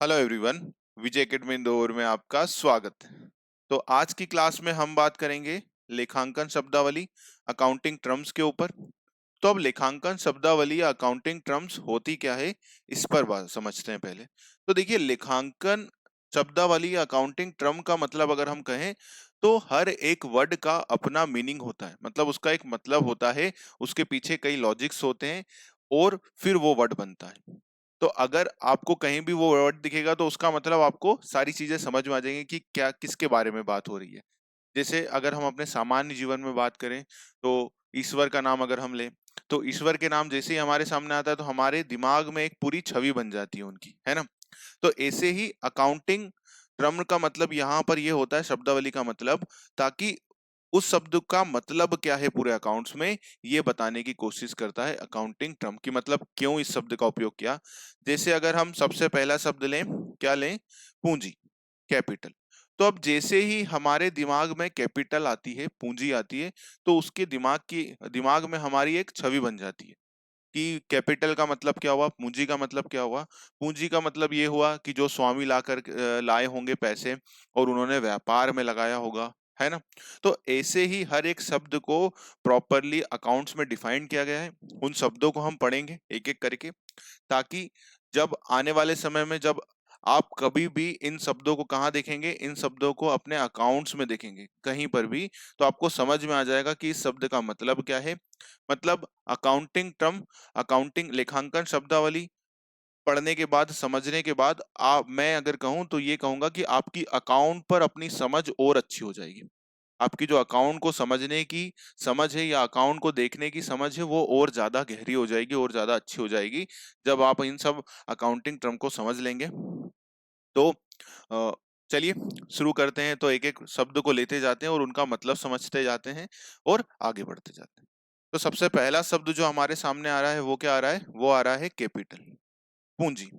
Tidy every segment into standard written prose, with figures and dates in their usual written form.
Hello everyone. Vijay academy Indore में आपका स्वागत है। तो आज की क्लास में हम बात करेंगे लेखांकन शब्दावली अकाउंटिंग टर्म्स के ऊपर। तो अब लेखांकन शब्दावली या अकाउंटिंग टर्म्स होती क्या है, इस पर बात समझते हैं पहले। तो देखिए, लेखांकन शब्दावली या अकाउंटिंग टर्म का मतलब अगर हम कहें तो हर एक वर्ड का अपना मीनिंग होता है, मतलब उसका एक मतलब होता है, उसके पीछे कई लॉजिक्स होते हैं और फिर वो वर्ड बनता है। तो अगर आपको कहीं भी वो वर्ड दिखेगा तो उसका मतलब आपको सारी चीजें समझ में आ जाएंगी कि क्या किसके बारे में बात हो रही है। जैसे अगर हम अपने सामान्य जीवन में बात करें तो ईश्वर का नाम अगर हम लें, तो ईश्वर के नाम जैसे ही हमारे सामने आता है तो हमारे दिमाग में एक पूरी छवि बन जाती है उनकी, है ना। तो ऐसे ही अकाउंटिंग टर्म का मतलब यहाँ पर ये होता है, शब्दावली का मतलब, ताकि उस शब्द का मतलब क्या है पूरे अकाउंट्स में ये बताने की कोशिश करता है अकाउंटिंग टर्म की, मतलब क्यों इस शब्द का उपयोग किया। जैसे अगर हम सबसे पहला शब्द लें, क्या लें, पूंजी, कैपिटल। तो अब जैसे ही हमारे दिमाग में कैपिटल आती है, पूंजी आती है, तो उसके दिमाग में हमारी एक छवि बन जाती है कि कैपिटल का मतलब क्या हुआ, पूंजी का मतलब क्या हुआ। पूंजी का मतलब ये हुआ कि जो स्वामी लाए होंगे पैसे और उन्होंने व्यापार में लगाया होगा, है ना। तो ऐसे ही हर एक शब्द को प्रॉपरली अकाउंट्स में डिफाइन किया गया है। उन शब्दों को हम पढ़ेंगे एक एक करके, ताकि जब आने वाले समय में जब आप कभी भी इन शब्दों को कहाँ देखेंगे, इन शब्दों को अपने अकाउंट्स में देखेंगे कहीं पर भी, तो आपको समझ में आ जाएगा कि इस शब्द का मतलब क्या है। मतलब अकाउंटिंग टर्म, अकाउंटिंग लेखांकन शब्दावली पढ़ने के बाद, समझने के बाद, आप मैं अगर कहूं तो ये कहूंगा कि आपकी अकाउंट पर अपनी समझ और अच्छी हो जाएगी। आपकी जो अकाउंट को समझने की समझ है या अकाउंट को देखने की समझ है वो और ज्यादा गहरी हो जाएगी और ज्यादा अच्छी हो जाएगी जब आप इन सब अकाउंटिंग टर्म को समझ लेंगे। तो अ, चलिए शुरू करते हैं। तो एक एक शब्द को लेते जाते हैं और उनका मतलब समझते जाते हैं और आगे बढ़ते जाते हैं। तो सबसे पहला शब्द जो हमारे सामने आ रहा है वो क्या आ रहा है, वो आ रहा है कैपिटल, पूंजी।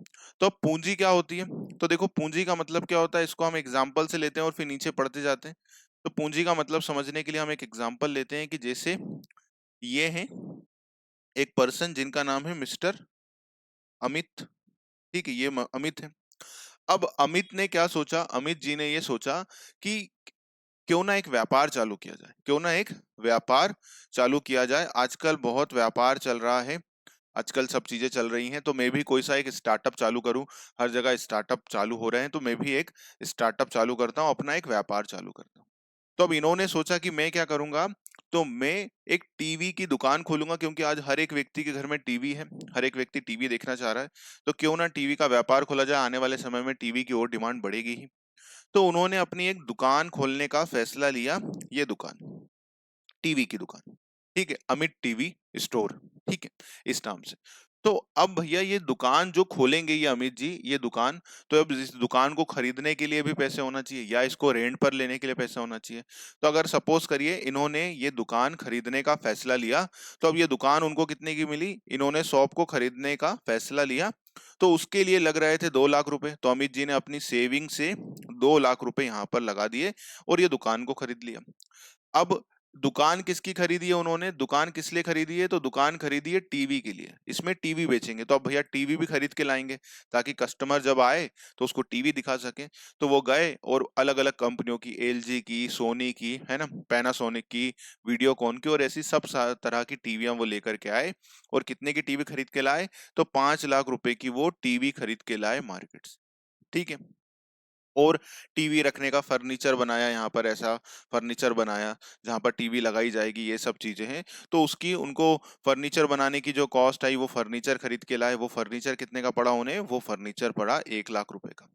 तो अब पूंजी क्या होती है, तो देखो पूंजी का मतलब क्या होता है, इसको हम एग्जाम्पल से लेते हैं और फिर नीचे पढ़ते जाते हैं। तो पूंजी का मतलब समझने के लिए हम एक एग्जाम्पल लेते हैं कि जैसे ये है एक पर्सन जिनका नाम है मिस्टर अमित। ठीक है, ये अमित है। अब अमित ने क्या सोचा, अमित जी ने ये सोचा कि क्यों ना एक व्यापार चालू किया जाए, क्यों ना एक व्यापार चालू किया जाए। आजकल बहुत व्यापार चल रहा है, आजकल सब चीजें चल रही हैं, तो मैं भी कोई सा एक स्टार्टअप चालू करूं। हर जगह स्टार्टअप चालू हो रहे हैं, तो मैं भी एक स्टार्टअप चालू करता हूं, अपना एक व्यापार चालू करता हूं। तो अब इन्होंने सोचा कि मैं क्या करूंगा, तो मैं एक टीवी की दुकान खोलूंगा, क्योंकि आज हर एक व्यक्ति के घर में टीवी है, हर एक व्यक्ति टीवी देखना चाह रहा है। तो क्यों ना टीवी का व्यापार खोला जाए, आने वाले समय में टीवी की और डिमांड बढ़ेगी ही। तो उन्होंने अपनी एक दुकान खोलने का फैसला लिया। ये दुकान, टीवी की दुकान, ठीक है, अमित टीवी स्टोर, ठीक है, इस नाम से। तो अब भैया ये दुकान जो खोलेंगे ये अमित जी, ये दुकान, तो अब इस दुकान को खरीदने के लिए भी पैसे होना चाहिए या इसको रेंट पर लेने के लिए पैसा होना चाहिए। तो अगर सपोज करिए इन्होंने ये दुकान खरीदने का फैसला लिया, तो अब ये दुकान उनको कितने की मिली, इन्होंने शॉप को खरीदने का फैसला लिया, तो उसके लिए लग रहे थे 2 लाख रुपए। तो अमित जी ने अपनी सेविंग से 2 लाख रुपए यहाँ पर लगा दिए और ये दुकान को खरीद लिया। अब दुकान किसकी खरीदी है उन्होंने, दुकान किस लिए खरीदी है, तो दुकान खरीदी है टीवी के लिए, इसमें टीवी बेचेंगे। तो अब भैया टीवी भी खरीद के लाएंगे ताकि कस्टमर जब आए तो उसको टीवी दिखा सके। तो वो गए और अलग अलग कंपनियों की, एलजी की, सोनी की, है ना, पैनासोनिक की, वीडियोकॉन की, और ऐसी सब तरह की टीवियां वो लेकर के आए। और कितने की टीवी खरीद के लाए, तो 5 लाख रुपए की वो टीवी खरीद के लाए मार्केट से, ठीक है। और टीवी रखने का फर्नीचर बनाया, यहाँ पर ऐसा फर्नीचर बनाया जहाँ पर टीवी लगाई जाएगी, ये सब चीजें हैं। तो उसकी उनको फर्नीचर बनाने की जो कॉस्ट आई, वो फर्नीचर खरीद के लाए। वो फर्नीचर कितने का पड़ा उन्हें, वो फर्नीचर पड़ा 1 लाख रुपए का,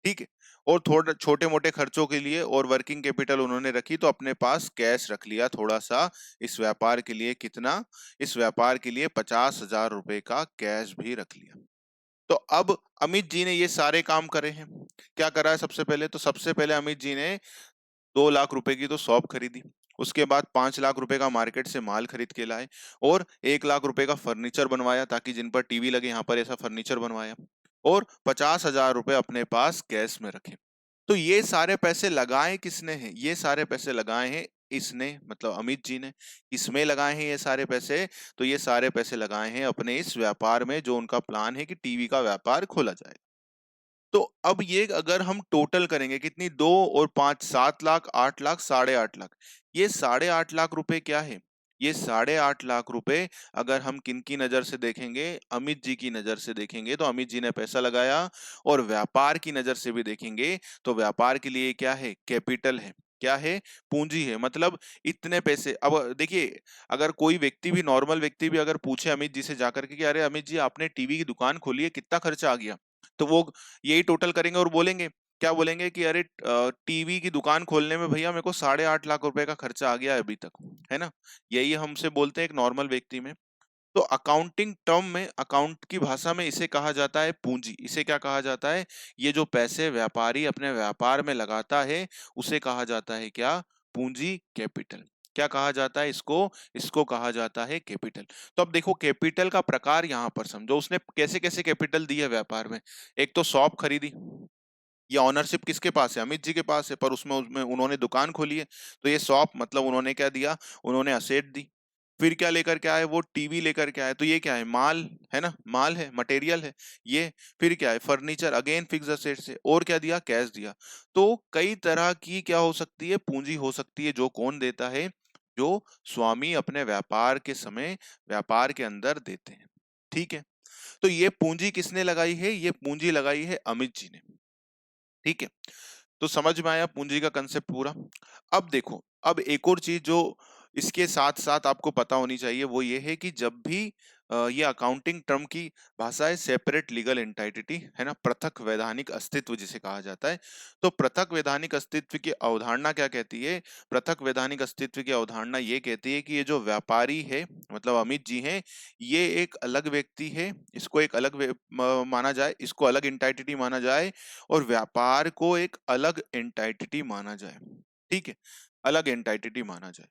ठीक है। और थोड़ा छोटे मोटे खर्चों के लिए और वर्किंग कैपिटल उन्होंने रखी, तो अपने पास कैश रख लिया थोड़ा सा इस व्यापार के लिए। कितना, इस व्यापार के लिए 50,000 रुपए का कैश भी रख लिया। तो अब अमित जी ने ये सारे काम करे हैं। क्या करा है सबसे पहले, तो सबसे पहले अमित जी ने 2 लाख रुपए की तो शॉप खरीदी, उसके बाद 5 लाख रुपए का मार्केट से माल खरीद के लाए, और 1 लाख रुपए का फर्नीचर बनवाया ताकि जिन पर टीवी लगे यहाँ पर ऐसा फर्नीचर बनवाया, और 50,000 रुपए अपने पास कैश में रखे। तो ये सारे पैसे लगाए किसने हैं, ये सारे पैसे लगाए हैं इसने, मतलब अमित जी ने। इसमें लगाए हैं ये सारे पैसे, तो ये सारे पैसे लगाए हैं अपने इस व्यापार में, जो उनका प्लान है कि टीवी का व्यापार खोला जाए। तो अब ये अगर हम टोटल करेंगे कितनी, 2 और 5, 7 लाख, 8 लाख, 8.5 लाख। ये 8.5 लाख रुपए क्या है? ये 8.5 लाख रुपए अगर हम किन की नजर से देखेंगे, अमित जी की नजर से देखेंगे तो अमित जी ने पैसा लगाया, और व्यापार की नजर से भी देखेंगे तो व्यापार के लिए क्या है? कैपिटल है। क्या है? पूंजी है। मतलब इतने पैसे। अब देखिए, अगर कोई व्यक्ति भी, नॉर्मल व्यक्ति भी अगर पूछे अमित जी से जाकर के कि अरे अमित जी आपने टीवी की दुकान खोली है, कितना खर्चा आ गया, तो वो यही टोटल करेंगे और बोलेंगे, क्या बोलेंगे कि अरे टीवी की दुकान खोलने में भैया मेरे को 8.5 लाख रुपए का खर्चा आ गया है अभी तक, है ना। यही हमसे बोलते हैं एक नॉर्मल व्यक्ति में। तो अकाउंटिंग टर्म में, अकाउंट की भाषा में इसे कहा जाता है पूंजी। इसे क्या कहा जाता है? ये जो पैसे व्यापारी अपने व्यापार में लगाता है उसे कहा जाता है क्या? पूंजी, कैपिटल। क्या कहा जाता है इसको? इसको कहा जाता है कैपिटल। तो अब देखो कैपिटल का प्रकार यहां पर समझो, उसने कैसे कैसे कैपिटल दी है व्यापार में। एक तो शॉप खरीदी, ये ऑनरशिप किसके पास है? अमित जी के पास है, पर उसमें उसमें उन्होंने दुकान खोली है, तो ये शॉप मतलब उन्होंने क्या दिया? उन्होंने असेट दी। फिर क्या लेकर के आए? वो टीवी लेकर के आए, तो ये क्या है? माल है ना, माल है, मटेरियल है ये। फिर क्या है? फर्नीचर, अगेन फिक्स असेट से। और क्या दिया? कैश दिया। तो कई तरह की क्या हो सकती है? पूंजी हो सकती है। जो कौन देता है? जो स्वामी अपने व्यापार के समय व्यापार के अंदर देते हैं। ठीक है। तो ये पूंजी किसने लगाई है? ये पूंजी लगाई है अमित जी ने। ठीक है। तो समझ में आया पूंजी का कंसेप्ट पूरा। अब देखो, अब एक और चीज जो इसके साथ साथ आपको पता होनी चाहिए वो ये है कि जब भी ये अकाउंटिंग टर्म की भाषा है सेपरेट लीगल एंटाइटी, है ना, पृथक वैधानिक अस्तित्व जिसे कहा जाता है। तो पृथक वैधानिक अस्तित्व की अवधारणा क्या कहती है? पृथक वैधानिक अस्तित्व की अवधारणा ये कहती है कि ये जो व्यापारी है, मतलब अमित जी हैं, ये एक अलग व्यक्ति है, इसको एक अलग माना जाए, इसको अलग एंटाइटी माना जाए, और व्यापार को एक अलग एंटाइटी माना जाए। ठीक है, अलग एंटाइटी माना जाए।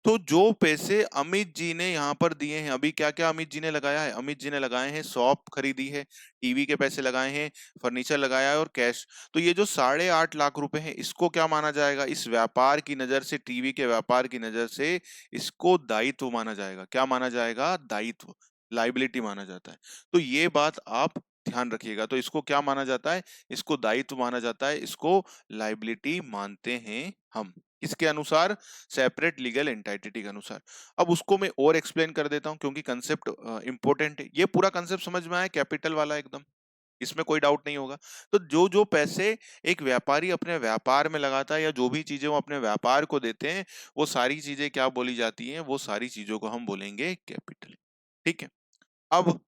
तो जो पैसे अमित जी ने यहाँ पर दिए हैं, अभी क्या क्या अमित जी ने लगाया है? अमित जी ने लगाए हैं, शॉप खरीदी है, टीवी के पैसे लगाए हैं, फर्नीचर लगाया है, और कैश। तो ये जो 8.5 लाख रुपए हैं, इसको क्या माना जाएगा? इस व्यापार की नजर से, टीवी के व्यापार की नजर से इसको दायित्व माना जाएगा। क्या माना जाएगा? दायित्व, लाइबिलिटी माना जाता है। तो ये बात आप ध्यान रखिएगा। तो इसको क्या माना जाता है? इसको दायित्व माना जाता है, इसको लाइबिलिटी मानते हैं हम। किसके अनुसार? सेपरेट लीगल एंटाइटी के अनुसार। अब उसको मैं और एक्सप्लेन कर देता हूं क्योंकि कंसेप्ट इंपॉर्टेंट है। ये पूरा कंसेप्ट समझ में आया? कैपिटल वाला एकदम, इसमें कोई डाउट नहीं होगा। तो जो जो पैसे एक व्यापारी अपने व्यापार में लगाता है, या जो भी चीजें वो अपने व्यापार को देते हैं, वो सारी चीजें क्या बोली जाती हैं? वो सारी चीजों को हम बोलेंगे कैपिटल। ठीक है। अब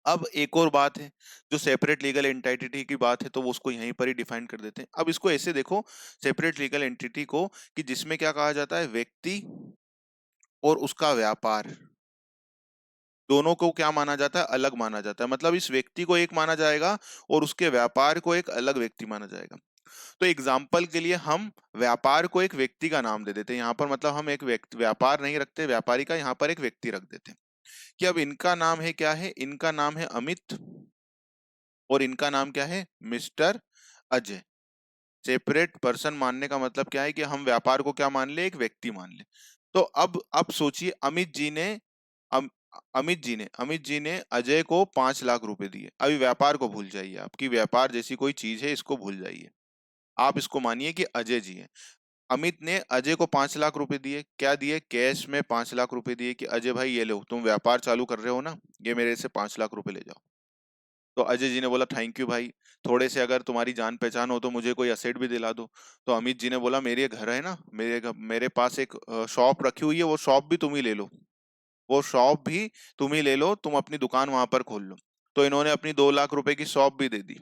अब एक और बात है, जो सेपरेट लीगल एंटिटी की बात है, तो वो उसको यहीं पर ही डिफाइन कर देते हैं। अब इसको ऐसे देखो, सेपरेट लीगल एंटिटी को, कि जिसमें क्या कहा जाता है? व्यक्ति और उसका व्यापार, दोनों को क्या माना जाता है? अलग माना जाता है। मतलब इस व्यक्ति को एक माना जाएगा और उसके व्यापार को एक अलग व्यक्ति माना जाएगा। तो एग्जाम्पल के लिए हम व्यापार को एक व्यक्ति का नाम दे देते हैं यहाँ पर। मतलब हम एक व्यक्ति, व्यापार नहीं रखते व्यापारी का, यहाँ पर एक व्यक्ति रख देते हैं। कि अब इनका नाम है, क्या है? इनका नाम है अमित, और इनका नाम क्या है? मिस्टर अजय। सेपरेट पर्सन मानने का मतलब क्या है? कि हम व्यापार को क्या मान ले? एक व्यक्ति मान ले। तो अब सोचिए, अम, अमित जी ने अजय को 5 लाख रुपए दिए। अभी व्यापार को भूल जाइए, आपकी व्यापार जैसी कोई चीज है इसको भूल जाइए। आप इसको मानिए कि अजय जी है। अमित ने अजय को 5 लाख रुपए दिए। क्या दिए? कैश में 5 लाख रुपए दिए कि अजय भाई ये लो, तुम व्यापार चालू कर रहे हो ना, ये मेरे से 5 लाख रुपए ले जाओ। तो अजय जी ने बोला थैंक यू भाई, थोड़े से अगर तुम्हारी जान पहचान हो तो मुझे कोई असेट भी दिला दो। तो अमित जी ने बोला मेरे घर है ना, मेरे पास एक शॉप रखी हुई है, वो शॉप भी तुम ही ले लो, वो शॉप भी तुम ही ले लो, तुम अपनी दुकान वहां पर खोल लो। तो इन्होंने अपनी 2 लाख रुपए की शॉप भी दे दी।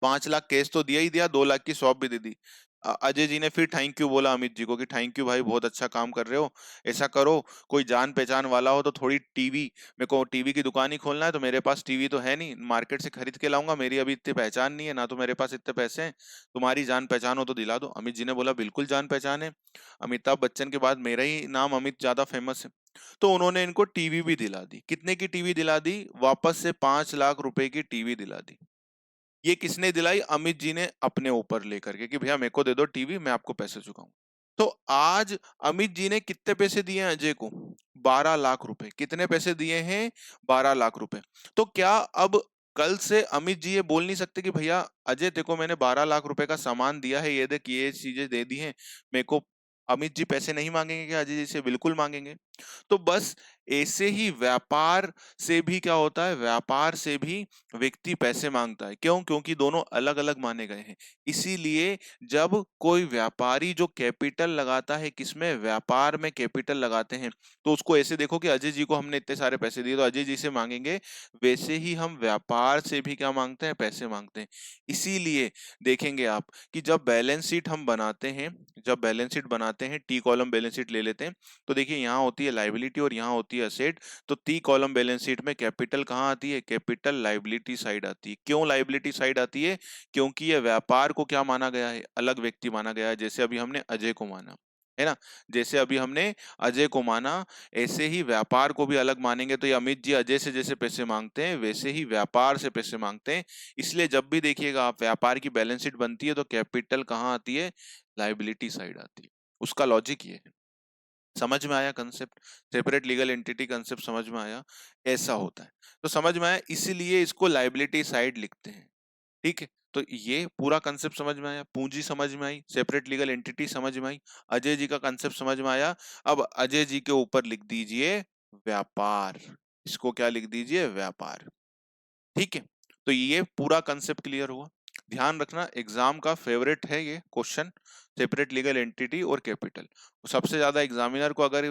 5 लाख कैश तो दिया ही दिया, 2 लाख की शॉप भी दे दी। अजय जी ने फिर थैंक यू बोला अमित जी को कि थैंक यू भाई, बहुत अच्छा काम कर रहे हो। ऐसा करो, कोई जान पहचान वाला हो तो थोड़ी टीवी, मेरे को टीवी की दुकान ही खोलना है, तो मेरे पास टीवी तो है नहीं, मार्केट से खरीद के लाऊंगा, मेरी अभी इतनी पहचान नहीं है ना, तो मेरे पास इतने पैसे हैं, तुम्हारी जान पहचान हो तो दिला दो। अमित जी ने बोला बिल्कुल जान पहचान है, अमिताभ बच्चन के बाद मेरा ही नाम अमित ज्यादा फेमस है। तो उन्होंने इनको टीवी भी दिला दी। कितने की टीवी दिला दी? वापस से 5 लाख रुपए की टीवी दिला दी। ये किसने दिलाई? अमित जी ने अपने ऊपर लेकर के, कि भैया मेरे को दे दो टीवी, मैं आपको पैसे चुकाऊं। तो आज अमित जी ने कितने पैसे दिए हैं अजय को? 12 लाख रुपए। कितने पैसे दिए हैं? 12 लाख रुपए। तो क्या अब कल से अमित जी ये बोल नहीं सकते कि भैया अजय देखो मैंने 12 लाख रुपए का सामान दिया है, ये देख ये चीजें दे दी हैं मेरे को। अमित जी पैसे नहीं मांगेंगे क्या अजय जी से? बिल्कुल मांगेंगे। तो बस ऐसे ही व्यापार से भी क्या होता है, व्यापार से भी व्यक्ति पैसे मांगता है। क्यों? क्योंकि दोनों अलग अलग माने गए हैं। इसीलिए जब कोई व्यापारी जो कैपिटल लगाता है, किसमें? व्यापार में कैपिटल लगाते हैं, तो उसको ऐसे देखो कि अजय जी को हमने इतने सारे पैसे दिए तो अजय जी से मांगेंगे। वैसे ही हम व्यापार से भी क्या मांगते हैं? पैसे मांगते हैं। इसीलिए देखेंगे आप कि जब बैलेंस शीट हम बनाते हैं, जब बैलेंस शीट बनाते हैं, टी कॉलम बैलेंस शीट ले लेते हैं, तो देखिए यहाँ होती है लाइबिलिटी और यहाँ होती है असेट। तो टी कॉलम बैलेंस शीट में कैपिटल कहाँ आती है? कैपिटल लाइबिलिटी साइड आती है। क्यों लाइबिलिटी साइड आती है? क्योंकि ये व्यापार को क्या माना गया है? अलग व्यक्ति माना गया है। जैसे अभी हमने अजय को माना है ना, जैसे अभी हमने अजय को माना, ऐसे ही व्यापार को भी अलग मानेंगे। तो ये अमित जी अजय से जैसे पैसे मांगते हैं, वैसे ही व्यापार से पैसे मांगते हैं। इसलिए जब भी देखिएगा आप व्यापार की बैलेंस शीट बनती है तो कैपिटल कहाँ आती है? लाइबिलिटी साइड आती है। उसका लॉजिक ये है। समझ में आया concept? Separate legal entity concept समझ में आया? ऐसा होता है। तो समझ में आया, इसीलिए इसको लाइबिलिटी साइड लिखते हैं। ठीक है, तो ये पूरा कंसेप्ट समझ में आया, पूंजी समझ में आई, सेपरेट लीगल एंटिटी समझ में आई, अजय जी का कंसेप्ट समझ में आया। अब अजय जी के ऊपर लिख दीजिए व्यापार। इसको क्या लिख दीजिए? व्यापार। ठीक है, तो ये पूरा कंसेप्ट क्लियर हुआ। ध्यान रखना एग्जाम का फेवरेट है ये क्वेश्चन, सेपरेट लीगल एंटिटी और कैपिटल। सबसे ज्यादा एग्जामिनर को अगर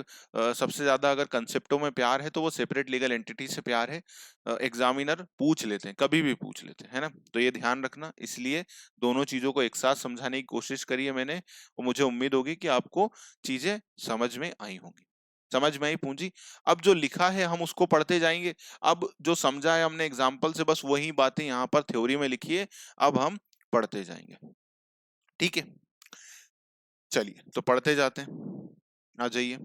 सबसे ज्यादा अगर कंसेप्टों में प्यार है तो वो सेपरेट लीगल एंटिटी से प्यार है। एग्जामिनर पूछ लेते हैं, कभी भी पूछ लेते हैं, है ना। तो ये ध्यान रखना, इसलिए दोनों चीजों को एक साथ समझाने की कोशिश करी है मैंने, और मुझे उम्मीद होगी कि आपको चीजें समझ में आई होंगी। समझ में आई पूंजी? अब जो लिखा है हम उसको पढ़ते जाएंगे। अब जो समझा है हमने एग्जाम्पल से, बस वही बातें यहाँ पर थ्योरी में लिखी है, अब हम पढ़ते जाएंगे। ठीक है, चलिए तो पढ़ते जाते हैं। आ जाइए।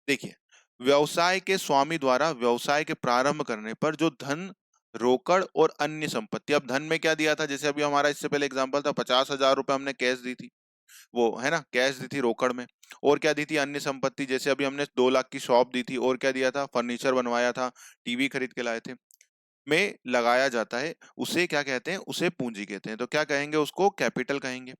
देखिए, व्यवसाय के स्वामी द्वारा व्यवसाय के प्रारंभ करने पर जो धन, रोकड़ और अन्य संपत्ति। अब धन में क्या दिया था? जैसे अभी हमारा इससे पहले एग्जांपल था, 50,000 रुपए हमने कैश दी थी, वो है ना, कैश दी थी रोकड़ में। और क्या दी थी? अन्य संपत्ति। जैसे अभी हमने 2 लाख की शॉप दी थी, और क्या दिया था? फर्नीचर बनवाया था, टीवी खरीद के लाए थे। में लगाया जाता है, उसे क्या कहते हैं? उसे पूंजी कहते हैं। तो क्या कहेंगे? उसको कैपिटल कहेंगे।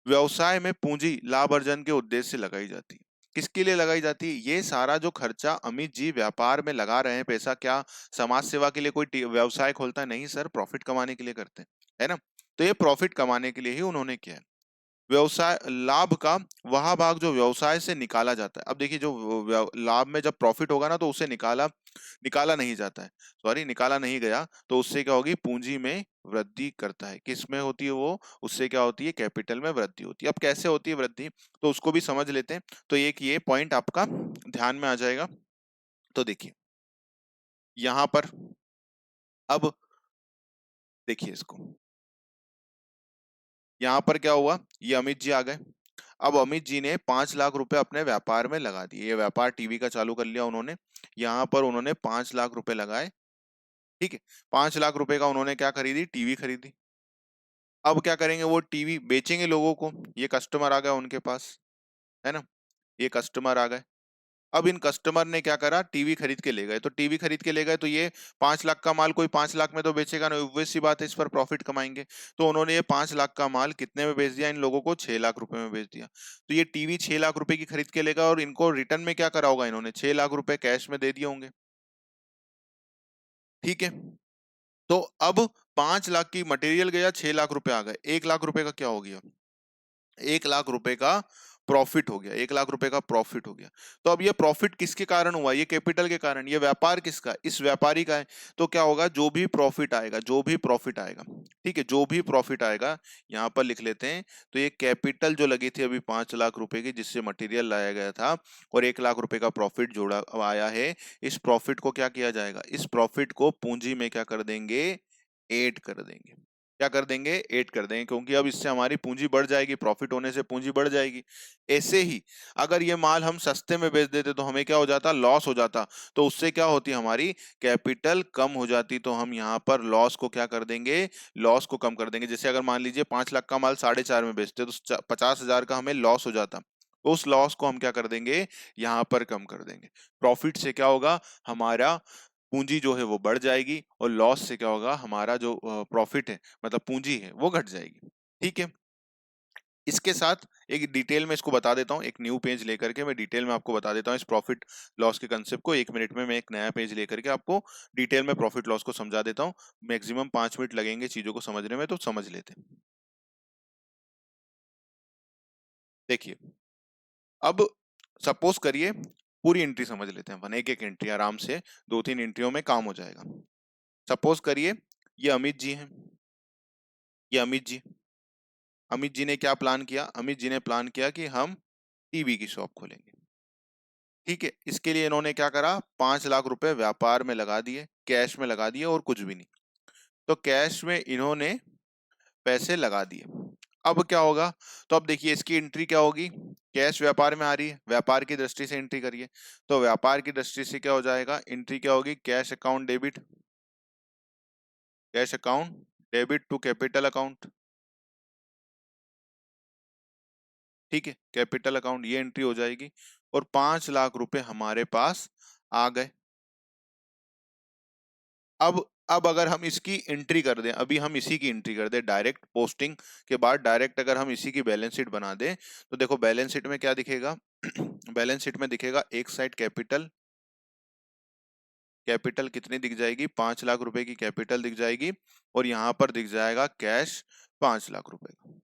व्यवसाय में पूंजी लाभ अर्जन के उद्देश्य से लगाई जाती है। किसके लिए लगाई जाती है? ये सारा जो खर्चा अमित जी व्यापार में लगा रहे हैं पैसा, क्या समाज सेवा के लिए कोई व्यवसाय खोलता है? नहीं सर, प्रॉफिट कमाने के लिए करते हैं, है ना। तो ये प्रॉफिट कमाने के लिए ही उन्होंने किया है। व्यवसाय लाभ का वह भाग जो व्यवसाय से निकाला जाता है। अब देखिए, जो लाभ में जब प्रॉफिट होगा ना, तो उसे निकाला निकाला नहीं जाता है, सॉरी निकाला नहीं गया, तो उससे क्या होगी? पूंजी में वृद्धि करता है। किस में होती है वो? उससे क्या होती है? कैपिटल में वृद्धि होती है। अब कैसे होती है वृद्धि, तो उसको भी समझ लेते हैं। तो एक ये पॉइंट आपका ध्यान में आ जाएगा। तो देखिए यहां पर, अब देखिए इसको, यहाँ पर क्या हुआ? ये अमित जी आ गए। अब अमित जी ने 5 लाख रुपए अपने व्यापार में लगा दिए। ये व्यापार टीवी का चालू कर लिया उन्होंने। यहाँ पर उन्होंने 5 लाख रुपए लगाए। ठीक है, 5 लाख रुपए का उन्होंने क्या खरीदी? टीवी खरीदी। अब क्या करेंगे? वो टीवी बेचेंगे लोगों को। ये कस्टमर आ गया उनके पास, है ना, ये कस्टमर आ गए। अब इन कस्टमर ने क्या करा? टीवी खरीद के ले गए। तो टीवी खरीद के ले गए, तो ये 5 लाख का माल कोई 5 लाख में तो बेचेगा ना, ऑब्वियस सी बात है, इस पर प्रॉफिट कमाएंगे। तो उन्होंने ये 5 लाख का माल कितने में बेच दिया? इन लोगों को 6 लाख रुपए में बेच दिया। तो ये टीवी 6 लाख रुपए की खरीद के लेगा, और इनको रिटर्न में क्या करा होगा? इन्होंने 6 लाख रुपए कैश में दे दिए होंगे। ठीक है, तो अब 5 लाख की मटेरियल गया, 6 लाख रुपए आ गए, 1 लाख रुपए का क्या हो गया? 1 लाख रुपए का प्रॉफिट हो गया। 1 लाख रुपए का प्रॉफिट हो गया। तो अब ये प्रॉफिट किसके कारण हुआ? ये कैपिटल के कारण। ये व्यापार किसका? इस व्यापारी का है। तो क्या होगा? जो भी प्रॉफिट आएगा, जो भी प्रॉफिट आएगा, ठीक है, जो भी प्रॉफिट आएगा, यहां पर लिख लेते हैं। तो ये कैपिटल जो लगी थी अभी 5 लाख रुपए की, जिससे मटेरियल लाया गया था, और 1 लाख रुपए का प्रॉफिट जोड़ा आया है, इस प्रॉफिट को क्या किया जाएगा? इस प्रॉफिट को पूंजी में क्या कर देंगे? ऐड कर देंगे। क्या कर देंगे? ऐड कर देंगे, क्योंकि अब इससे हमारी पूंजी बढ़ जाएगी, प्रॉफिट होने से पूंजी बढ़ जाएगी। ऐसे ही अगर ये माल हम सस्ते में बेच देते तो हमें क्या हो जाता? लॉस हो जाता। तो उससे क्या होती? हमारी कैपिटल कम हो जाती। तो हम यहाँ पर लॉस को क्या कर देंगे? लॉस को कम कर देंगे। जैसे अगर मान लीजिए 5 लाख का माल 4.5 में बेचते तो 50,000 का हमें लॉस हो जाता। उस लॉस को हम क्या कर देंगे? यहाँ पर कम कर देंगे। प्रॉफिट से क्या होगा? हमारा पूंजी जो है वो बढ़ जाएगी और लॉस से क्या होगा, हमारा जो प्रॉफिट है मतलब पूंजी है वो घट जाएगी। ठीक है, इसके साथ एक डिटेल में इसको बता देता हूँ, एक न्यू पेज लेकर के मैं डिटेल में आपको बता देता हूँ इस प्रॉफिट लॉस के कंसेप्ट को। 1 मिनट में मैं एक नया पेज लेकर के आपको डिटेल में प्रॉफिट लॉस को समझा देता हूँ। मैक्सिमम 5 मिनट लगेंगे चीजों को समझने में, तो समझ लेते हैं। देखिए, अब सपोज करिए, पूरी एंट्री समझ लेते हैं अपन, एक एक एंट्री आराम से, 2-3 एंट्रियों में काम हो जाएगा। सपोज करिए ये अमित जी हैं, ये अमित जी, अमित जी ने क्या प्लान किया, अमित जी ने प्लान किया कि हम टीवी की शॉप खोलेंगे। ठीक है, इसके लिए इन्होंने क्या करा, 5 लाख रुपए व्यापार में लगा दिए, कैश में लगा दिए और कुछ भी नहीं। तो कैश में इन्होंने पैसे लगा दिए। अब क्या होगा, तो अब देखिए इसकी एंट्री क्या होगी, कैश व्यापार में आ रही है, व्यापार की दृष्टि से एंट्री करिए। तो व्यापार की दृष्टि से क्या हो जाएगा, एंट्री क्या होगी, cash account debit, cash account debit to capital account. ठीक है, कैपिटल अकाउंट ये एंट्री हो जाएगी और 5 लाख रुपए हमारे पास आ गए। अब अगर हम इसकी एंट्री कर दें, अभी हम इसी की एंट्री कर दें डायरेक्ट पोस्टिंग के बाद, डायरेक्ट अगर हम इसी की बैलेंस शीट बना दें, तो देखो बैलेंस शीट में क्या दिखेगा बैलेंस शीट में दिखेगा एक साइड कैपिटल, कैपिटल कितनी दिख जाएगी, 5 लाख रुपए की कैपिटल दिख जाएगी और यहाँ पर दिख जाएगा कैश 5 लाख रुपए का।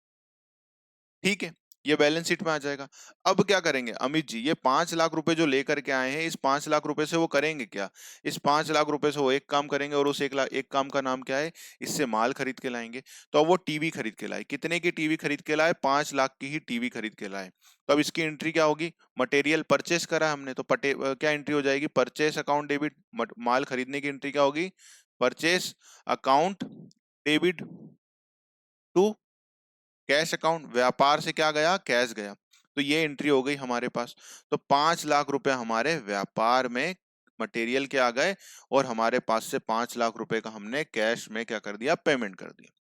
ठीक है, ये बैलेंस शीट में आ जाएगा। अब क्या करेंगे अमित जी, ये 5 लाख रुपए जो लेकर के आए हैं, इस 5 लाख रुपए से वो करेंगे क्या, इस 5 लाख रुपए से वो एक काम करेंगे और उस एक काम का नाम क्या है, इससे माल खरीद के लाएंगे। तो अब वो टीवी खरीद के लाए, कितने की टीवी खरीद के लाए, 5 लाख की ही टीवी खरीद के लाए। तो अब इसकी एंट्री क्या होगी, मटेरियल परचेस करा हमने, तो क्या एंट्री हो जाएगी, परचेस अकाउंट डेबिट, माल खरीदने की एंट्री क्या होगी, purchase account debit to cash account, व्यापार से क्या गया, कैश गया। तो ये एंट्री हो गई हमारे पास। तो 5 लाख रुपए हमारे व्यापार में मटेरियल के आ गए और हमारे पास से 5 लाख रुपए का हमने कैश में क्या कर दिया, पेमेंट कर दिया।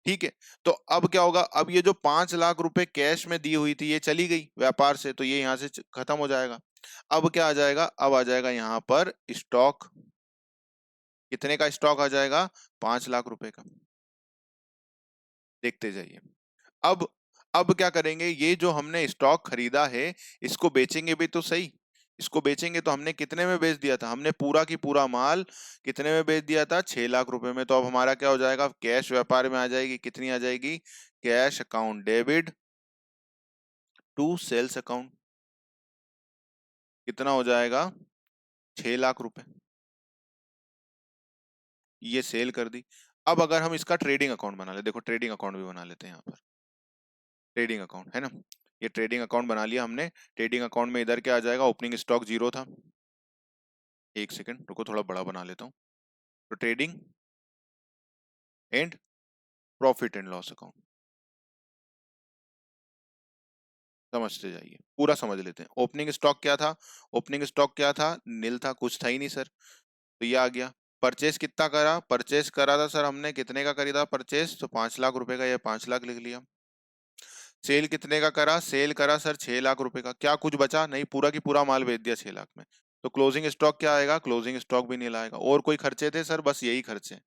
ठीक है, तो अब क्या होगा, अब ये जो 5 लाख रुपए कैश में दी हुई थी ये चली गई व्यापार से, तो ये यहाँ से खत्म हो जाएगा। अब क्या आ जाएगा, अब आ जाएगा यहाँ पर स्टॉक, कितने का स्टॉक आ जाएगा, 5 लाख रुपए का। देखते जाइए। अब अब क्या करेंगे, ये जो हमने स्टॉक खरीदा है इसको बेचेंगे भी तो सही, इसको बेचेंगे तो हमने कितने में बेच दिया था, हमने पूरा की पूरा माल कितने में बेच दिया था, 6 लाख रुपए में। तो अब हमारा क्या हो जाएगा, कैश व्यापार में आ जाएगी, कितनी आ जाएगी, cash account debit to sales account, कितना हो जाएगा, 6 लाख रुपए, ये सेल कर दी। अब अगर हम इसका ट्रेडिंग अकाउंट बना ले, देखो ट्रेडिंग अकाउंट भी बना लेते हैं यहाँ पर, ट्रेडिंग अकाउंट है ना, ये ट्रेडिंग अकाउंट बना लिया हमने। ट्रेडिंग अकाउंट में इधर क्या आ जाएगा, ओपनिंग स्टॉक 0 था, एक सेकंड रुको थोड़ा बड़ा बना लेता हूँ। तो trading and profit and loss account, समझते जाइए, पूरा समझ लेते हैं। ओपनिंग स्टॉक क्या था, ओपनिंग स्टॉक क्या था, नील था, कुछ था ही नहीं सर, तो ये आ गया। परचेस कितना करा, परचेस करा था सर हमने, कितने का खरीदा परचेस, तो 5 लाख रुपए का, ये 5 लाख लिख लिया। सेल कितने का करा, सेल करा सर 6 लाख रुपए का, क्या कुछ बचा नहीं, पूरा की पूरा माल बेच दिया 6 लाख में। तो क्लोजिंग स्टॉक क्या आएगा, क्लोजिंग स्टॉक भी नहीं लाएगा। और कोई खर्चे थे सर, बस यही खर्चे।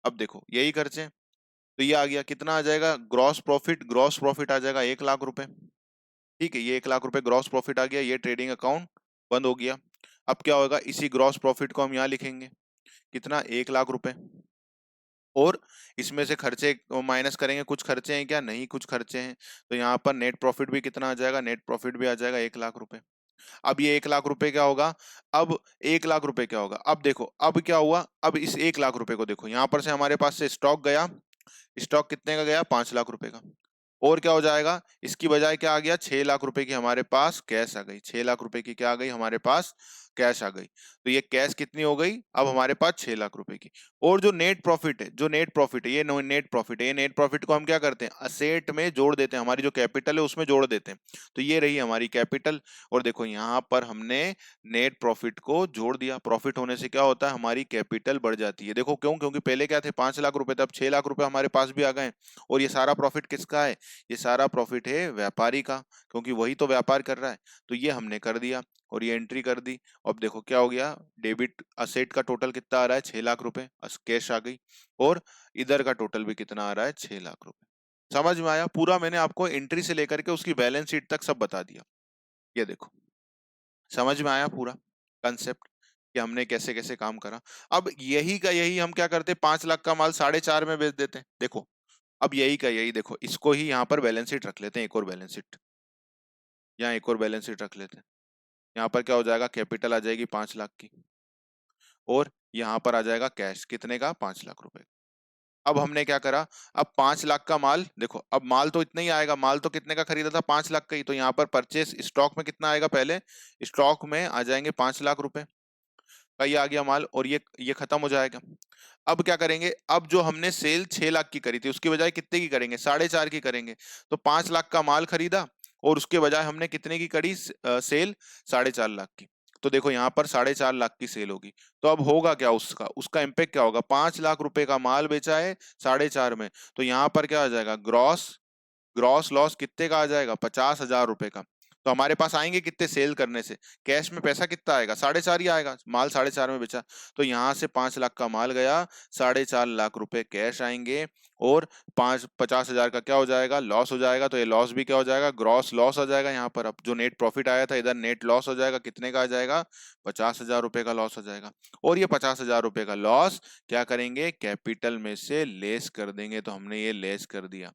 अब देखो यही खर्चे, तो ये आ गया, कितना आ जाएगा, ग्रॉस प्रॉफिट, ग्रॉस प्रॉफिट आ जाएगा 1 लाख रुपए। ठीक है, ये 1 लाख रुपए ग्रॉस प्रॉफिट आ गया, ये ट्रेडिंग अकाउंट बंद हो गया। अब क्या होगा, इसी ग्रॉस प्रॉफिट को हम यहाँ लिखेंगे, कितना, 1 लाख रुपए। और इसमें से खर्चे माइनस करेंगे, कुछ खर्चे हैं क्या, नहीं कुछ खर्चे हैं। तो यहाँ पर नेट प्रॉफिट भी कितना आ जाएगा, नेट प्रॉफिट भी आ जाएगा 1 लाख रुपए। अब ये 1 लाख रुपए क्या होगा, अब 1 लाख रुपए क्या होगा, अब देखो अब क्या हुआ, अब इस 1 लाख रुपए को देखो, यहाँ पर से हमारे पास से स्टॉक गया, स्टॉक कितने का गया, 5 लाख रुपए का। और क्या हो जाएगा, इसकी बजाय क्या आ गया, 6 लाख रुपए की हमारे पास कैश आ गई, 6 लाख रुपए की क्या आ गई हमारे पास, कैश आ गई। तो ये कैश कितनी हो गई, अब हमारे पास 6 लाख रुपए की। और जो नेट प्रॉफिट है, जो नेट प्रॉफिट है, ये नेट प्रॉफिट है, ये नेट प्रॉफिट को हम क्या करते हैं, असेट में जोड़ देते हैं, हमारी जो कैपिटल है उसमें जोड़ देते हैं। तो ये रही हमारी कैपिटल। और देखो यहाँ पर हमने नेट प्रॉफिट को जोड़ दिया, प्रॉफिट होने से क्या होता है, हमारी कैपिटल बढ़ जाती है। देखो क्यों, क्योंकि पहले क्या थे, 5 लाख रुपए थे, अब 6 लाख रुपए हमारे पास भी आ गए। और ये सारा प्रॉफिट किसका है, ये सारा प्रॉफिट है व्यापारी का, क्योंकि वही तो व्यापार कर रहा है। तो ये हमने कर दिया और ये एंट्री कर दी। अब देखो क्या हो गया, डेबिट असेट का टोटल कितना आ रहा है 6 लाख रुपए, कैश आ गई, और इधर का टोटल भी कितना आ रहा है 6 लाख रुपए। समझ में आया? पूरा मैंने आपको एंट्री से लेकर के उसकी बैलेंस शीट तक सब बता दिया। ये देखो, समझ में आया पूरा कंसेप्ट कि हमने कैसे कैसे काम करा। अब यही का यही हम क्या करते, 5 लाख का माल 4.5 में बेच देते हैं। देखो, अब यही का यही देखो, इसको ही यहाँ पर बैलेंस शीट रख लेते हैं, एक और बैलेंस शीट, यहाँ एक और बैलेंस शीट रख लेते हैं। यहाँ पर क्या हो जाएगा, कैपिटल आ जाएगी 5 लाख की, और यहाँ पर आ जाएगा कैश कितने का, 5 लाख रुपए। अब हमने क्या करा, अब 5 लाख का माल देखो, अब माल तो इतना ही आएगा, माल तो कितने का खरीदा था, 5 लाख का ही, तो यहाँ पर परचेस स्टॉक में कितना आएगा, पहले स्टॉक में आ जाएंगे 5 लाख रुपए का, ये आ गया माल, और ये खत्म हो जाएगा। अब क्या करेंगे, अब जो हमने सेल 6 लाख की करी थी उसकी बजाय कितने की करेंगे, 4.5 की करेंगे। तो 5 लाख का माल खरीदा, और उसके बजाय हमने कितने की करी सेल, 4.5 लाख की। तो देखो यहाँ पर 4.5 लाख की सेल होगी। तो अब होगा क्या, उसका उसका इम्पेक्ट क्या होगा, 5 लाख रुपए का माल बेचा है 4.5 में, तो यहाँ पर क्या आ जाएगा, ग्रॉस ग्रॉस लॉस कितने का आ जाएगा, 50,000 रुपए का। तो हमारे पास आएंगे कितने सेल करने से, कैश में पैसा कितना आएगा, 4.5 ही आएगा, माल 4.5 में बेचा। तो यहाँ से 5 लाख का माल गया, 4.5 लाख रुपए कैश आएंगे, और 50,000 का क्या हो जाएगा, लॉस हो जाएगा। तो ये लॉस भी क्या हो जाएगा, ग्रॉस लॉस आ जाएगा। यहाँ पर अब जो नेट प्रॉफिट आया था इधर नेट लॉस हो जाएगा, कितने का आ जाएगा, 50,000 रुपए का लॉस हो जाएगा। और ये 50,000 रुपए का लॉस क्या करेंगे, कैपिटल में से लेस कर देंगे। तो हमने ये लेस कर दिया,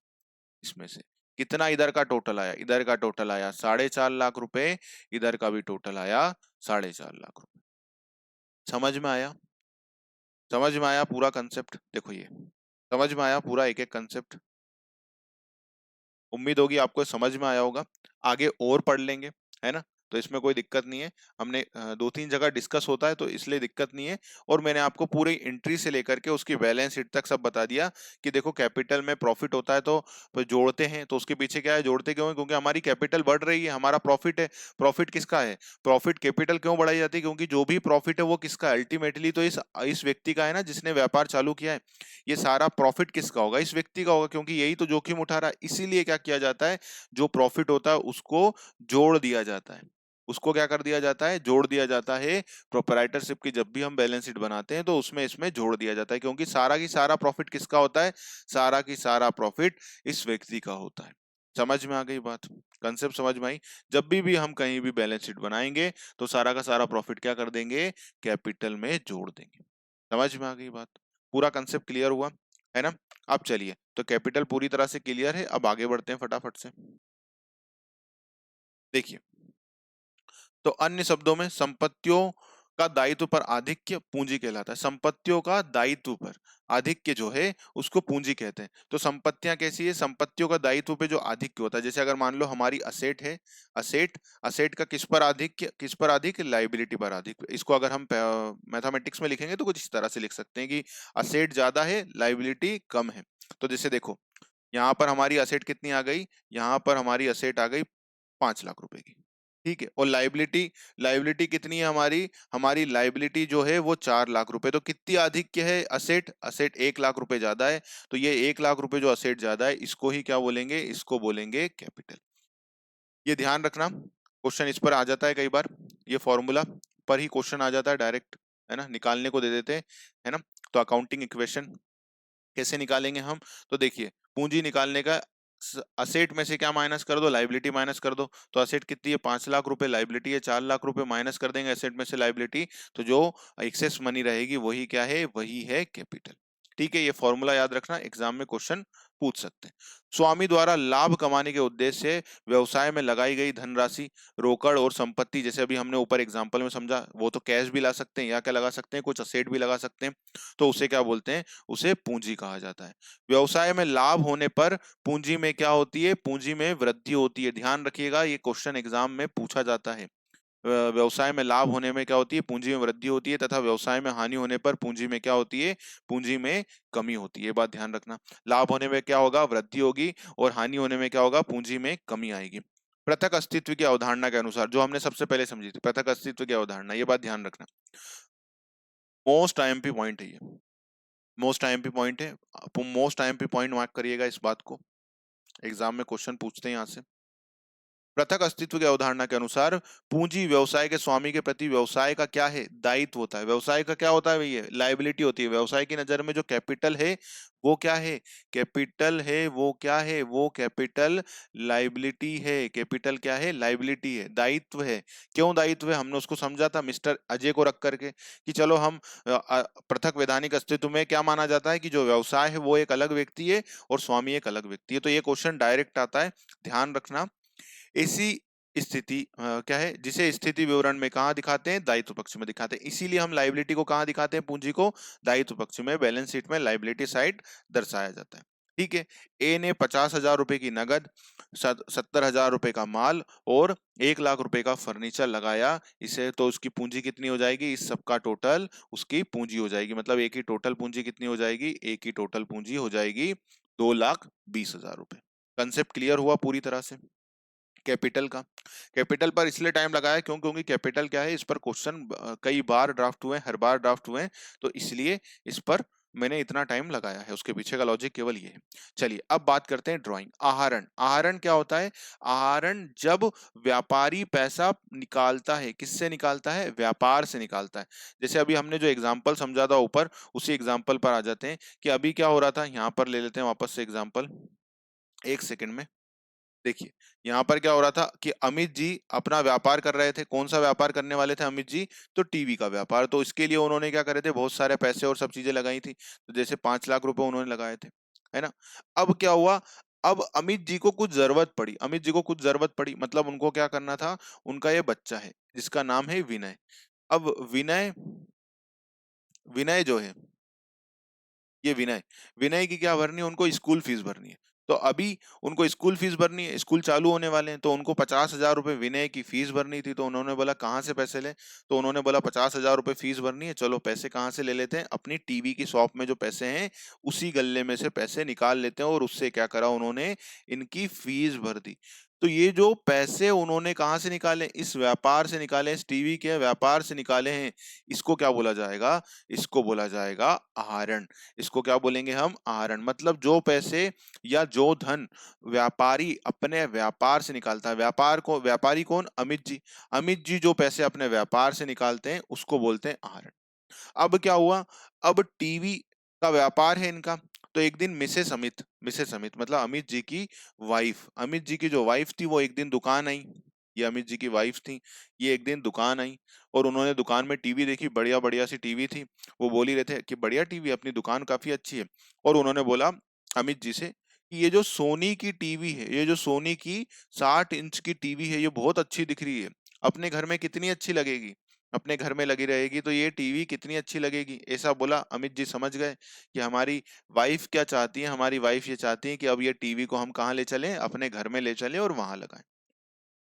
इसमें से कितना इधर का टोटल आया, इधर का टोटल आया 4.5 लाख रुपए, इधर का भी टोटल आया 4.5 लाख रुपए। समझ में आया? समझ में आया पूरा कंसेप्ट? देखो ये समझ में आया पूरा एक एक कंसेप्ट। उम्मीद होगी आपको समझ में आया होगा। आगे और पढ़ लेंगे, है ना? तो इसमें कोई दिक्कत नहीं है। हमने 2-3 जगह डिस्कस होता है तो इसलिए दिक्कत नहीं है। और मैंने आपको पूरी एंट्री से लेकर के उसकी बैलेंस शीट तक सब बता दिया कि देखो कैपिटल में प्रॉफिट होता है तो जोड़ते हैं, तो उसके पीछे क्या है, जोड़ते क्यों है, क्योंकि हमारी कैपिटल बढ़ रही है, हमारा प्रॉफिट है। प्रॉफिट किसका है, प्रॉफिट कैपिटल क्यों बढ़ाई जाती है, क्योंकि जो भी प्रॉफिट है वो किसका, अल्टीमेटली तो इस व्यक्ति का है ना, जिसने व्यापार चालू किया है। ये सारा प्रॉफिट किसका होगा, इस व्यक्ति का होगा, क्योंकि यही तो जोखिम उठा रहा है। इसीलिए क्या किया जाता है, जो प्रॉफिट होता है उसको जोड़ दिया जाता है। उसको क्या कर दिया जाता है, जोड़ दिया जाता है। प्रोप्राइटरशिप की जब भी हम बैलेंस शीट बनाते हैं तो उसमें इसमें जोड़ दिया जाता है, क्योंकि सारा की सारा प्रॉफिट किसका होता है, सारा की सारा प्रॉफिट इस व्यक्ति का होता है। समझ में आ गई बात, कंसेप्ट समझ में आई? जब भी हम कहीं भी बैलेंस शीट बनाएंगे तो सारा का सारा प्रॉफिट क्या कर देंगे, कैपिटल में जोड़ देंगे। समझ में आ गई बात? पूरा कंसेप्ट क्लियर हुआ, है ना? अब चलिए, तो कैपिटल पूरी तरह से क्लियर है, अब आगे बढ़ते हैं फटाफट से। देखिए, तो अन्य शब्दों में संपत्तियों का दायित्व पर आधिक्य पूंजी कहलाता है। संपत्तियों का दायित्व पर आधिक्य जो है उसको पूंजी कहते हैं। तो संपत्तियां कैसी है, संपत्तियों का दायित्व पे जो आधिक्य होता है, जैसे अगर मान लो हमारी असेट है, असेट असेट का किस पर आधिक्य, किस पर आधिक्य, लाइबिलिटी पर आधिक्य। इसको अगर हम मैथमेटिक्स में लिखेंगे तो कुछ इस तरह से लिख सकते हैं कि असेट ज्यादा है, लाइबिलिटी कम है। तो जैसे देखो, यहाँ पर हमारी असेट कितनी आ गई, यहाँ पर हमारी असेट आ गई 5 लाख रुपए की, ठीक है। और लाइबिलिटी, लाइबिलिटी कितनी है हमारी, हमारी लाइबिलिटी जो है वो 4 लाख रुपए। तो कितनी अधिक है, असेट, असेट 1 लाख रुपए ज्यादा है। तो ये 1 लाख रुपए जो असेट ज्यादा है इसको ही क्या बोलेंगे, इसको बोलेंगे कैपिटल। ये ध्यान रखना, क्वेश्चन इस पर आ जाता है कई बार, ये फॉर्मूला पर ही क्वेश्चन आ जाता है डायरेक्ट, है ना, निकालने को दे देते हैं, है ना। तो अकाउंटिंग इक्वेशन कैसे निकालेंगे हम, तो देखिए, पूंजी निकालने का, असेट में से क्या माइनस कर दो, लाइबिलिटी माइनस कर दो। तो असेट कितनी है, 5 लाख रुपए, लाइबिलिटी है 4 लाख रुपए, माइनस कर देंगे असेट में से लाइबिलिटी, तो जो एक्सेस मनी रहेगी वही क्या है, वही है कैपिटल। ठीक है, ये फॉर्मूला याद रखना, एग्जाम में क्वेश्चन पूछ सकते हैं। स्वामी द्वारा लाभ कमाने के उद्देश्य से व्यवसाय में लगाई गई धनराशि, रोकड़ और संपत्ति, जैसे अभी हमने ऊपर एग्जांपल में समझा, वो तो कैश भी ला सकते हैं या क्या लगा सकते हैं, कुछ असेट भी लगा सकते हैं, तो उसे क्या बोलते हैं, उसे पूंजी कहा जाता है। व्यवसाय में लाभ होने पर पूंजी में क्या होती है, पूंजी में वृद्धि होती है। ध्यान रखिएगा, ये क्वेश्चन एग्जाम में पूछा जाता है। व्यवसाय में लाभ होने में क्या होती है, पूंजी में वृद्धि होती है, तथा व्यवसाय में हानि होने पर पूंजी में क्या होती है, पूंजी में कमी होती है। ये बात ध्यान रखना, लाभ होने में क्या होगा, वृद्धि होगी, और हानि होने में क्या होगा, पूंजी में कमी आएगी। पृथक अस्तित्व की अवधारणा के अनुसार, जो हमने सबसे पहले समझी थी, पृथक अस्तित्व की अवधारणा, ये बात ध्यान रखना, मोस्ट आईएमपी पॉइंट है ये, मोस्ट आईएमपी पॉइंट है। मोस्ट आईएमपी पॉइंट मार्क करिएगा इस बात को, एग्जाम में क्वेश्चन पूछते हैं यहाँ से। पृथक अस्तित्व की अवधारणा के अनुसार पूंजी व्यवसाय के स्वामी के प्रति व्यवसाय का क्या है, दायित्व होता है। व्यवसाय का क्या होता है भैया, लायबिलिटी होती है। व्यवसाय की नजर में जो कैपिटल है वो क्या है, कैपिटल है। वो क्या है, वो कैपिटल लायबिलिटी है। कैपिटल क्या है, लायबिलिटी है, दायित्व है। क्यों दायित्व है, हमने उसको समझा था मिस्टर अजय को रख करके कि चलो हम पृथक वैधानिक अस्तित्व में क्या माना जाता है कि जो व्यवसाय है वो एक अलग व्यक्ति है और स्वामी एक अलग व्यक्ति है। तो ये क्वेश्चन डायरेक्ट आता है, ध्यान रखना। ऐसी स्थिति क्या है, जिसे स्थिति विवरण में कहाँ दिखाते हैं, दायित्व पक्ष में दिखाते हैं। इसीलिए हम लाइबिलिटी को कहाँ दिखाते हैं, पूंजी को दायित्व पक्ष में, बैलेंस शीट में लाइबिलिटी साइड दर्शाया जाता है। ठीक है। ए ने 50,000 रुपए की नगद, 70,000 रुपए का माल और 1 लाख रुपए का फर्नीचर लगाया। इसे तो उसकी पूंजी कितनी हो जाएगी, इस सब का टोटल उसकी पूंजी हो जाएगी। मतलब एक ही टोटल पूंजी कितनी हो जाएगी, एक ही टोटल पूंजी हो जाएगी 2,20,000 रुपए। कंसेप्ट क्लियर हुआ पूरी तरह से। कैपिटल का, कैपिटल पर इसलिए टाइम लगाया क्योंकि कैपिटल क्या है, इस पर क्वेश्चन कई बार ड्राफ्ट हुए, हर बार ड्राफ्ट हुए, तो इसलिए इस पर मैंने इतना टाइम लगाया है। उसके पीछे का लॉजिक केवल ये है। चलिए अब बात करते हैं ड्राइंग। आहरण, आहरण क्या होता है, आहरण जब व्यापारी पैसा निकालता है, किससे निकालता है, व्यापार से निकालता है। जैसे अभी हमने जो एग्जांपल समझा था ऊपर, उसी एग्जांपल पर आ जाते हैं कि अभी क्या हो रहा था। यहाँ पर ले लेते हैं वापस से एग्जांपल, एक सेकंड में। देखिए यहाँ पर क्या हो रहा था कि अमित जी अपना व्यापार कर रहे थे। कौन सा व्यापार करने वाले थे अमित जी, तो टीवी का व्यापार। तो इसके लिए उन्होंने क्या करे थे, बहुत सारे पैसे और सब चीजें लगाई थी। तो जैसे 5 लाख रुपए उन्होंने लगाए थे, है ना। अब क्या हुआ, अब अमित जी को कुछ जरूरत पड़ी, अमित जी को कुछ जरूरत पड़ी, मतलब उनको क्या करना था, उनका ये बच्चा है जिसका नाम है विनय। अब विनय, विनय जो है, ये विनय, विनय की क्या भरनी है, उनको स्कूल फीस भरनी है। तो अभी उनको स्कूल फीस भरनी है, स्कूल चालू होने वाले हैं, तो उनको 50,000 रुपए विनय की फीस भरनी थी। तो उन्होंने बोला कहाँ से पैसे लें, तो उन्होंने बोला 50,000 रुपए फीस भरनी है, चलो पैसे कहाँ से ले लेते हैं, अपनी टीवी की शॉप में जो पैसे हैं उसी गल्ले में से पैसे निकाल लेते हैं। और उससे क्या करा उन्होंने, इनकी फीस भर दी। तो ये जो पैसे उन्होंने कहाँ से निकाले, इस व्यापार से निकाले, इस टीवी के व्यापार से निकाले हैं। इसको क्या बोला जाएगा, इसको बोला जाएगा आहरण। इसको क्या बोलेंगे हम, आहरण। मतलब जो पैसे या जो धन व्यापारी अपने व्यापार से निकालता है, व्यापार को, व्यापारी कौन, अमित जी, अमित जी जो पैसे अपने व्यापार से निकालते हैं उसको बोलते हैं आहरण। अब क्या हुआ, अब टीवी का व्यापार है इनका। तो एक दिन मिसेस अमित, मिसेस अमित मतलब अमित जी की वाइफ, अमित जी की जो वाइफ थी वो एक दिन दुकान आई। ये अमित जी की वाइफ थी, ये एक दिन दुकान आई और उन्होंने दुकान में टीवी देखी, बढ़िया बढ़िया सी टीवी थी। वो बोल ही रहे थे कि बढ़िया टीवी, अपनी दुकान काफी अच्छी है। और उन्होंने बोला अमित जी से कि ये जो सोनी की टीवी है, ये जो सोनी की 60 इंच की टीवी है, ये बहुत अच्छी दिख रही है, अपने घर में कितनी अच्छी लगेगी, अपने घर में लगी रहेगी तो ये टीवी कितनी अच्छी लगेगी। ऐसा बोला, अमित जी समझ गए कि हमारी वाइफ क्या चाहती है, हमारी वाइफ ये चाहती है कि अब ये टीवी को हम कहाँ ले चलें, अपने घर में ले चलें और वहां लगाएं।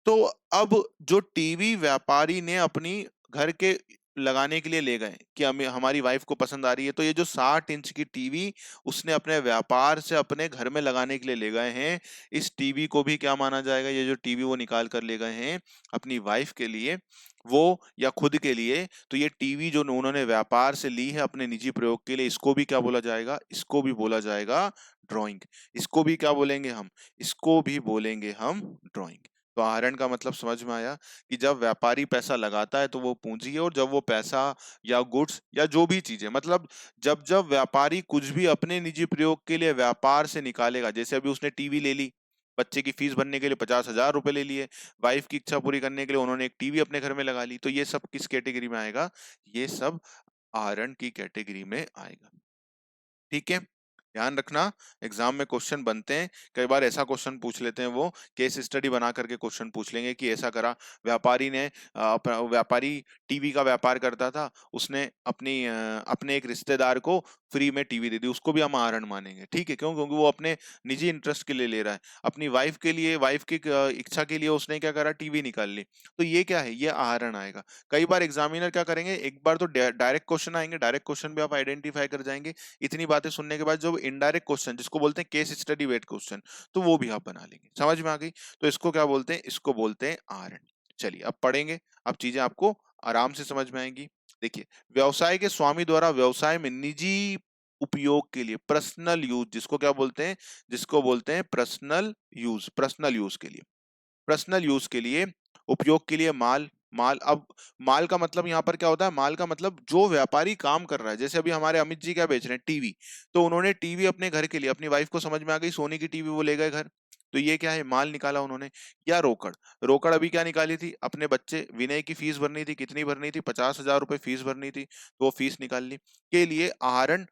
तो अब जो टीवी व्यापारी ने अपनी घर के लगाने के लिए ले गए कि हमें, हमारी वाइफ को पसंद आ रही है, तो ये जो 60 इंच की टीवी उसने अपने व्यापार से अपने घर में लगाने के लिए ले गए हैं, इस टीवी को भी क्या माना जाएगा, ये जो टीवी वो निकाल कर ले गए हैं अपनी वाइफ के लिए, वो या खुद के लिए, तो ये टीवी जो उन्होंने व्यापार से ली है अपने निजी प्रयोग के लिए, इसको भी क्या बोला जाएगा, इसको भी बोला जाएगा ड्राइंग। इसको भी क्या बोलेंगे हम, इसको भी बोलेंगे हम ड्राइंग। तो आहरण का मतलब समझ में आया कि जब व्यापारी पैसा लगाता है तो वो पूंजी है, और जब वो पैसा या गुड्स या जो भी चीजें, मतलब जब जब व्यापारी कुछ भी अपने निजी प्रयोग के लिए व्यापार से निकालेगा, जैसे अभी उसने टीवी ले ली, बच्चे की फीस भरने के लिए 50,000 रुपए ले लिए, वाइफ की इच्छा पूरी करने के लिए उन्होंने एक टीवी अपने घर में लगा ली, तो ये सब किस कैटेगरी में आएगा, ये सब आहरण की कैटेगरी में आएगा। ठीक है, ध्यान रखना, एग्जाम में क्वेश्चन बनते हैं, कई बार ऐसा क्वेश्चन पूछ लेते हैं, वो केस स्टडी बना करके क्वेश्चन पूछ लेंगे कि ऐसा करा व्यापारी ने, व्यापारी टीवी का व्यापार करता था, उसने अपने एक रिश्तेदार को फ्री में टीवी दे दी, उसको भी हम आहरण मानेंगे। ठीक है, क्यों, क्योंकि वो अपने निजी इंटरेस्ट के लिए ले रहा है, अपनी वाइफ के लिए, वाइफ की इच्छा के लिए उसने क्या करा, टीवी निकाल ली, तो ये क्या है, ये आहरण आएगा। कई बार एग्जामिनर क्या करेंगे, एक बार तो डायरेक्ट क्वेश्चन आएंगे, डायरेक्ट क्वेश्चन भी आप आइडेंटिफाई कर जाएंगे। इतनी बातें सुनने के बाद जो इनडायरेक्ट क्वेश्चन, जिसको बोलते हैं केस स्टडी वेट क्वेश्चन, तो वो भी आप बना लेंगे। समझ में आ गई, तो इसको क्या बोलते हैं, इसको बोलते हैं आहरण। चलिए अब पढ़ेंगे, अब चीजें आपको आराम से समझ में आएंगी। देखिए, व्यवसाय के स्वामी द्वारा व्यवसाय में निजी उपयोग के लिए, पर्सनल यूज जिसको क्या बोलते हैं, जिसको बोलते हैं पर्सनल यूज, पर्सनल यूज के लिए पर्सनल यूज के लिए, उपयोग के लिए माल। माल, अब माल का मतलब यहाँ पर क्या होता है? माल का मतलब जो व्यापारी काम कर रहा है। जैसे अभी हमारे अमित जी क्या बेच रहे हैं? टीवी। तो उन्होंने टीवी अपने घर के लिए, अपनी वाइफ को समझ में आ गई सोनी की टीवी, वो ले गए घर। तो ये क्या है? माल निकाला उन्होंने। या रोकड़। रोकड़ अभी क्या निकाली थी? अपने बच्चे विनय की फीस भरनी थी। कितनी भरनी थी? 50,000 रुपए फीस भरनी थी, तो वो फीस निकाल ली। के लिए आहरण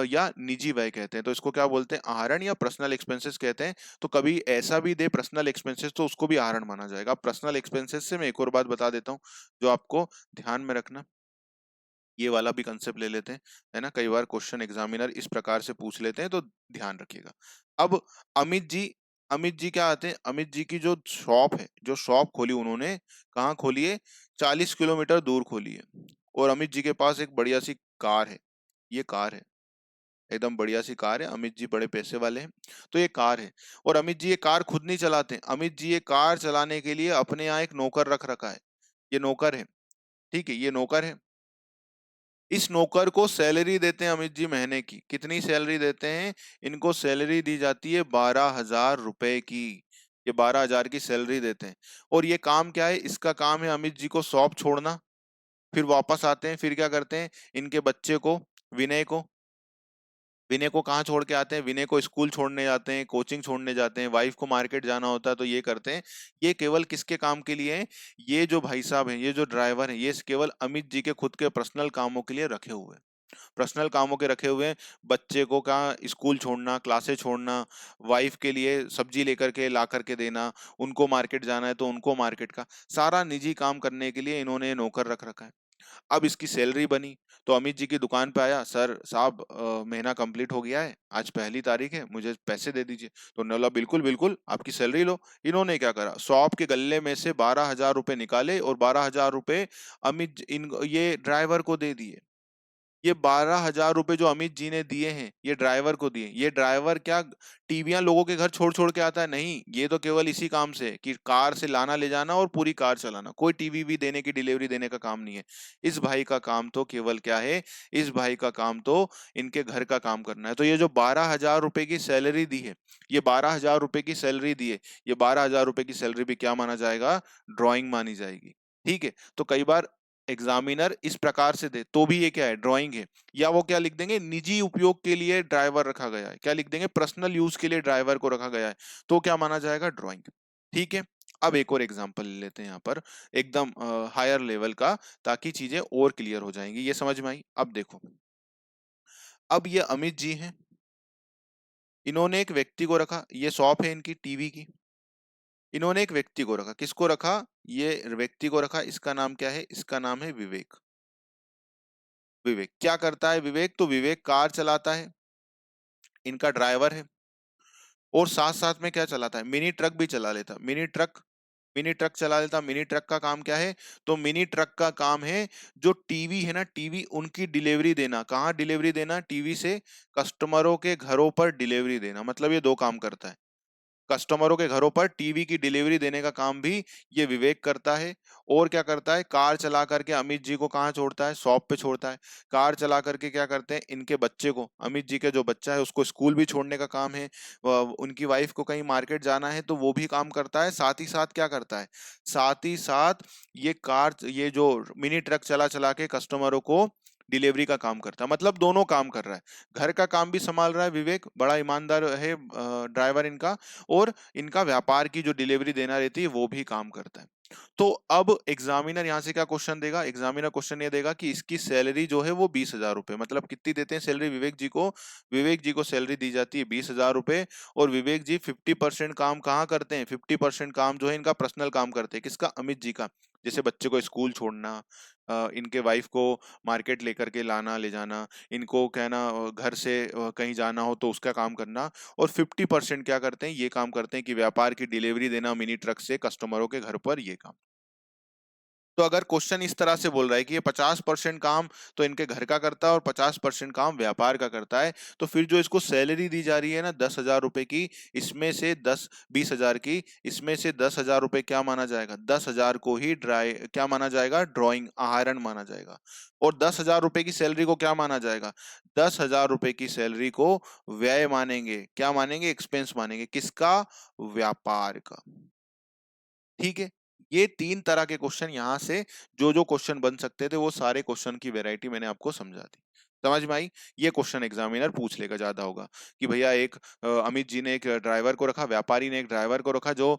या निजी व्यय कहते हैं। तो इसको क्या बोलते हैं? आहरण या पर्सनल एक्सपेंसेस कहते हैं। तो कभी ऐसा भी दे पर्सनल एक्सपेंसेस, तो उसको भी आहरण माना जाएगा। पर्सनल एक्सपेंसेस से मैं एक और बात बता देता हूँ जो आपको ध्यान में रखना, ये वाला भी कंसेप्ट ले लेते हैं, है ना? कई बार क्वेश्चन एग्जामिनर इस प्रकार से पूछ लेते हैं, तो ध्यान रखिएगा। अब अमित जी, अमित जी क्या आते हैं? अमित जी की जो शॉप है, जो शॉप खोली उन्होंने, कहाँ खोली है? 40 किलोमीटर दूर खोली है। और अमित जी के पास एक बढ़िया सी कार है। ये कार है, एकदम बढ़िया सी कार है। अमित जी बड़े पैसे वाले हैं, तो ये कार है। और अमित जी ये कार खुद नहीं चलाते हैं। अमित जी ये कार चलाने के लिए अपने यहाँ एक नौकर रख रखा है। ये नौकर है, ठीक है, ये नौकर है। इस नौकर को सैलरी देते हैं अमित जी महीने की। कितनी सैलरी देते हैं? इनको सैलरी दी जाती है 12,000 रुपए की। ये 12,000 की सैलरी देते हैं। और ये काम क्या है? इसका काम है अमित जी को शॉप छोड़ना, फिर वापस आते हैं, फिर क्या करते हैं? इनके बच्चे को, विनय को, विनय को कहाँ छोड़ के आते हैं? विनय को स्कूल छोड़ने जाते हैं, कोचिंग छोड़ने जाते हैं, वाइफ को मार्केट जाना होता है, तो ये करते हैं। ये केवल किसके काम के लिए है? ये जो भाई साहब हैं, ये जो ड्राइवर हैं, ये केवल अमित जी के खुद के पर्सनल कामों के लिए रखे हुए हैं। पर्सनल कामों के रखे हुए हैं। बच्चे को कहाँ स्कूल छोड़ना, क्लासेस छोड़ना, वाइफ के लिए सब्जी लेकर के ला करके देना, उनको मार्केट जाना है तो उनको मार्केट का सारा निजी काम करने के लिए इन्होंने नौकर रख रखा है। अब इसकी सैलरी बनी, तो अमित जी की दुकान पे आया, सर साहब महीना कंप्लीट हो गया है, आज 1 तारीख है, मुझे पैसे दे दीजिए। तो उन्होंने बोला बिल्कुल बिल्कुल, आपकी सैलरी लो। इन्होंने क्या करा? शॉप के गल्ले में से 12,000 रुपए निकाले और 12,000 रुपए अमित इन ये ड्राइवर को दे दिए। ये 12,000 रुपए जो अमित जी ने दिए हैं, ये ड्राइवर को दिए। ये ड्राइवर क्या टीवियां लोगों के घर छोड़ छोड़ के आता है? नहीं, ये तो केवल इसी काम से है कि कार से लाना ले जाना और पूरी कार चलाना। कोई टीवी भी देने की, डिलीवरी देने का काम नहीं है। इस भाई का काम तो केवल क्या है? इस भाई का काम तो इनके घर का काम करना है। तो ये जो 12,000 रुपए की सैलरी दी है, ये 12,000 रुपए की सैलरी दी है, ये 12,000 रुपए की सैलरी भी क्या माना जाएगा? ड्रॉइंग मानी जाएगी। ठीक है, तो कई बार एग्जामिनर इस प्रकार से दे तो भी ये क्या है? ड्राइंग है। या वो क्या लिख देंगे? निजी उपयोग के लिए ड्राइवर रखा गया है। क्या लिख देंगे? पर्सनल यूज के लिए ड्राइवर को रखा गया है। तो क्या माना जाएगा? ड्राइंग। ठीक है, अब एक और एग्जांपल ले लेते हैं यहाँ पर, एकदम हायर लेवल का, ताकि चीजें और क्लियर हो जाएंगी। ये समझ में आई? अब देखो, अब ये अमित जी हैं, इन्होंने एक व्यक्ति को रखा, ये शॉप है इनकी टीवी की। इन्होंने एक व्यक्ति को रखा, किसको रखा? ये व्यक्ति को रखा, इसका नाम क्या है? इसका नाम है विवेक। विवेक क्या करता है? विवेक तो विवेक कार चलाता है, इनका ड्राइवर है। और साथ साथ में क्या चलाता है? मिनी ट्रक भी चला लेता। मिनी ट्रक, मिनी ट्रक चला लेता। मिनी ट्रक का काम क्या है? तो मिनी ट्रक का काम है जो टीवी है ना, टीवी उनकी डिलीवरी देना। कहाँ डिलीवरी देना? टीवी से कस्टमरों के घरों पर डिलीवरी देना। मतलब ये दो काम करता है। कस्टमरों के घरों पर टीवी की डिलीवरी देने का काम भी ये विवेक करता है। और क्या करता है? कार चला करके अमित जी को कहाँ छोड़ता है? शॉप पे छोड़ता है। कार चला करके क्या करते हैं? इनके बच्चे को, अमित जी के जो बच्चा है उसको स्कूल भी छोड़ने का काम है। उनकी वाइफ को कहीं मार्केट जाना है तो वो भी काम करता है। साथ ही साथ क्या करता है? साथ ही साथ ये कार, ये जो मिनी ट्रक चला चला के कस्टमरों को डिलीवरी का काम करता है। मतलब दोनों काम कर रहा है। घर का काम भी संभाल रहा है विवेक, बड़ा ईमानदार है ड्राइवर इनका। और इनका व्यापार की जो डिलीवरी देना रहती है वो भी काम करता है। तो अब एग्जामिनर यहाँ से क्या क्वेश्चन देगा? एग्जामिनर क्वेश्चन ये देगा कि इसकी सैलरी जो है वो 20,000 रुपए, मतलब कितनी देते हैं सैलरी विवेक जी को? विवेक जी को सैलरी दी जाती है 20,000 रुपए। और विवेक जी 50% काम कहाँ करते हैं? 50% काम जो है इनका पर्सनल काम करते हैं। किसका? अमित जी का। जैसे बच्चे को स्कूल छोड़ना, इनके वाइफ को मार्केट लेकर के लाना ले जाना, इनको कहना घर से कहीं जाना हो तो उसका काम करना। और 50% क्या करते हैं? ये काम करते हैं कि व्यापार की डिलीवरी देना मिनी ट्रक से कस्टमरों के घर पर, ये काम। तो अगर क्वेश्चन इस तरह से बोल रहा है कि ये 50% काम तो इनके घर का करता है और 50% काम व्यापार का करता है, तो फिर जो इसको सैलरी दी जा रही है ना 10,000 रुपए की, इसमें से 20,000 की, इसमें से 10,000 रुपए क्या माना जाएगा? 10,000 को ही क्या माना जाएगा? ड्राइंग, आहरण माना जाएगा। और 10,000 रुपए की सैलरी को क्या माना जाएगा? 10,000 रुपए की सैलरी को व्यय मानेंगे। क्या मानेंगे? एक्सपेंस मानेंगे। किसका? व्यापार का। ठीक है। ये 3 तरह के क्वेश्चन यहाँ से जो जो क्वेश्चन बन सकते थे वो सारे क्वेश्चन की वैरायटी मैंने आपको समझा दी। समझ में आई? ये क्वेश्चन एग्जामिनर पूछ लेगा ज्यादा होगा कि भैया एक अमित जी ने एक ड्राइवर को रखा, व्यापारी ने एक ड्राइवर को रखा जो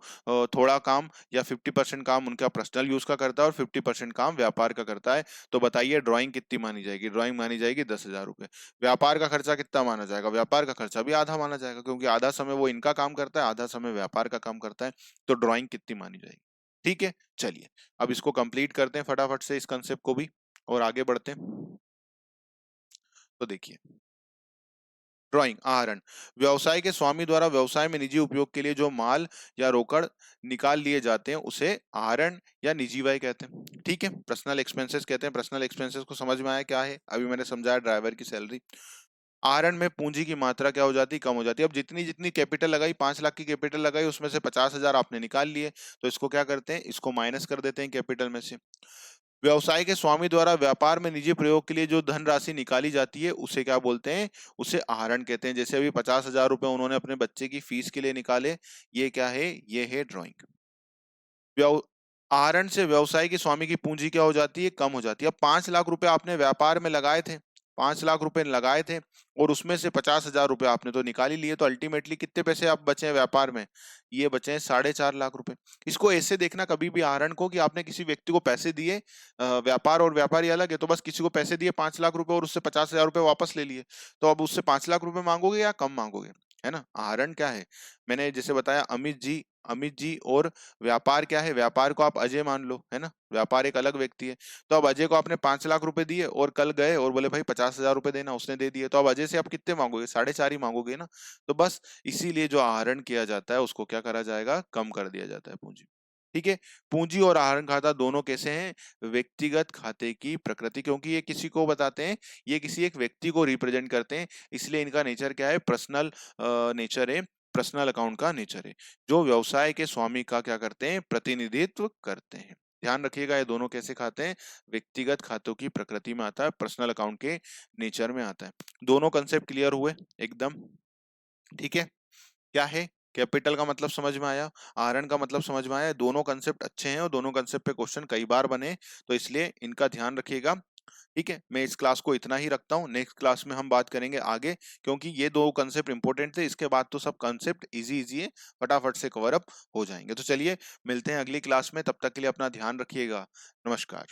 थोड़ा काम या 50% काम उनका पर्सनल यूज का करता है और 50% काम व्यापार का करता है। तो बताइए ड्राइंग कितनी मानी जाएगी? ड्राइंग मानी जाएगी 10,000 रुपए। व्यापार का खर्चा कितना माना जाएगा? व्यापार का खर्चा भी आधा माना जाएगा, क्योंकि आधा समय वो इनका काम करता है, आधा समय व्यापार का काम करता है। तो ड्राइंग कितनी मानी जाएगी? ठीक है, चलिए अब इसको कंप्लीट करते हैं फटाफट से, इस कंसेप्ट को भी, और आगे बढ़ते हैं। तो देखिए, ड्राइंग आहरण, व्यवसाय के स्वामी द्वारा व्यवसाय में निजी उपयोग के लिए जो माल या रोकड़ निकाल लिए जाते हैं उसे आहरण या निजी व्यय कहते हैं। ठीक है, पर्सनल एक्सपेंसेस कहते हैं। पर्सनल एक्सपेंसेस को समझ में आया क्या है? अभी मैंने समझाया ड्राइवर की सैलरी। आहरण में पूंजी की मात्रा क्या हो जाती है? कम हो जाती है। अब जितनी जितनी कैपिटल लगाई, 5 लाख की कैपिटल लगाई, उसमें से 50,000 आपने निकाल लिए, तो इसको क्या करते हैं? इसको माइनस कर देते हैं कैपिटल में से। व्यवसाय के स्वामी द्वारा व्यापार में निजी प्रयोग के लिए जो धनराशि निकाली जाती है उसे क्या बोलते हैं? उसे आहरण कहते हैं। जैसे अभी 50,000 रुपए उन्होंने अपने बच्चे की फीस के लिए निकाले, ये क्या है? ये है ड्राइंग। व्यव आहरण से व्यवसाय की स्वामी की पूंजी क्या हो जाती है? कम हो जाती है। अब 5 लाख रुपए आपने व्यापार में लगाए थे, 5 लाख रुपए लगाए थे, और उसमें से 50,000 रुपए आपने तो निकाल ही लिए, तो अल्टीमेटली कितने पैसे आप बचे हैं व्यापार में? ये बचे हैं 4.5 लाख रुपए। इसको ऐसे देखना कभी भी आहरण को कि आपने किसी व्यक्ति को पैसे दिए, व्यापार और व्यापारी अलग है, तो बस किसी को पैसे दिए 5 लाख रुपए और उससे 50,000 रुपए वापस ले लिए, तो अब उससे 5 लाख रुपए मांगोगे या कम मांगोगे? है ना? आहरण क्या है? मैंने जैसे बताया, अमित जी और व्यापार क्या है? व्यापार को आप अजय मान लो, है ना? व्यापार एक अलग व्यक्ति है। तो अब अजय को आपने 5 लाख रुपए दिए और कल गए और बोले भाई 50,000 रुपए देना, उसने दे दिए, तो अब अजय से आप कितने मांगोगे? 4.5 ही मांगोगे ना। तो बस इसीलिए जो आहरण किया जाता है उसको क्या करा जाएगा? कम कर दिया जाता है पूंजी। ठीक है। पूंजी और आहरण खाता दोनों कैसे हैं? व्यक्तिगत खाते की प्रकृति, क्योंकि ये किसी को बताते हैं, ये किसी एक व्यक्ति को रिप्रेजेंट करते हैं, इसलिए इनका नेचर क्या है? पर्सनल नेचर है, पर्सनल अकाउंट का नेचर है, जो व्यवसाय के स्वामी का क्या करते हैं? प्रतिनिधित्व करते हैं। ध्यान रखिएगा, ये दोनों कैसे खाते हैं? व्यक्तिगत खातों की प्रकृति में आता है, पर्सनल अकाउंट के नेचर में आता है। दोनों कंसेप्ट क्लियर हुए एकदम? ठीक है। क्या है? कैपिटल का मतलब समझ में आया, आहरण का मतलब समझ में आया। दोनों कंसेप्ट अच्छे हैं और दोनों कंसेप्ट पे क्वेश्चन कई बार बने, तो इसलिए इनका ध्यान रखिएगा। ठीक है, मैं इस क्लास को इतना ही रखता हूँ। नेक्स्ट क्लास में हम बात करेंगे आगे, क्योंकि ये दो कंसेप्ट इंपॉर्टेंट थे, इसके बाद तो सब कंसेप्ट इजी इजी है, फटाफट से कवर अप हो जाएंगे। तो चलिए मिलते हैं अगली क्लास में, तब तक के लिए अपना ध्यान रखिएगा। नमस्कार।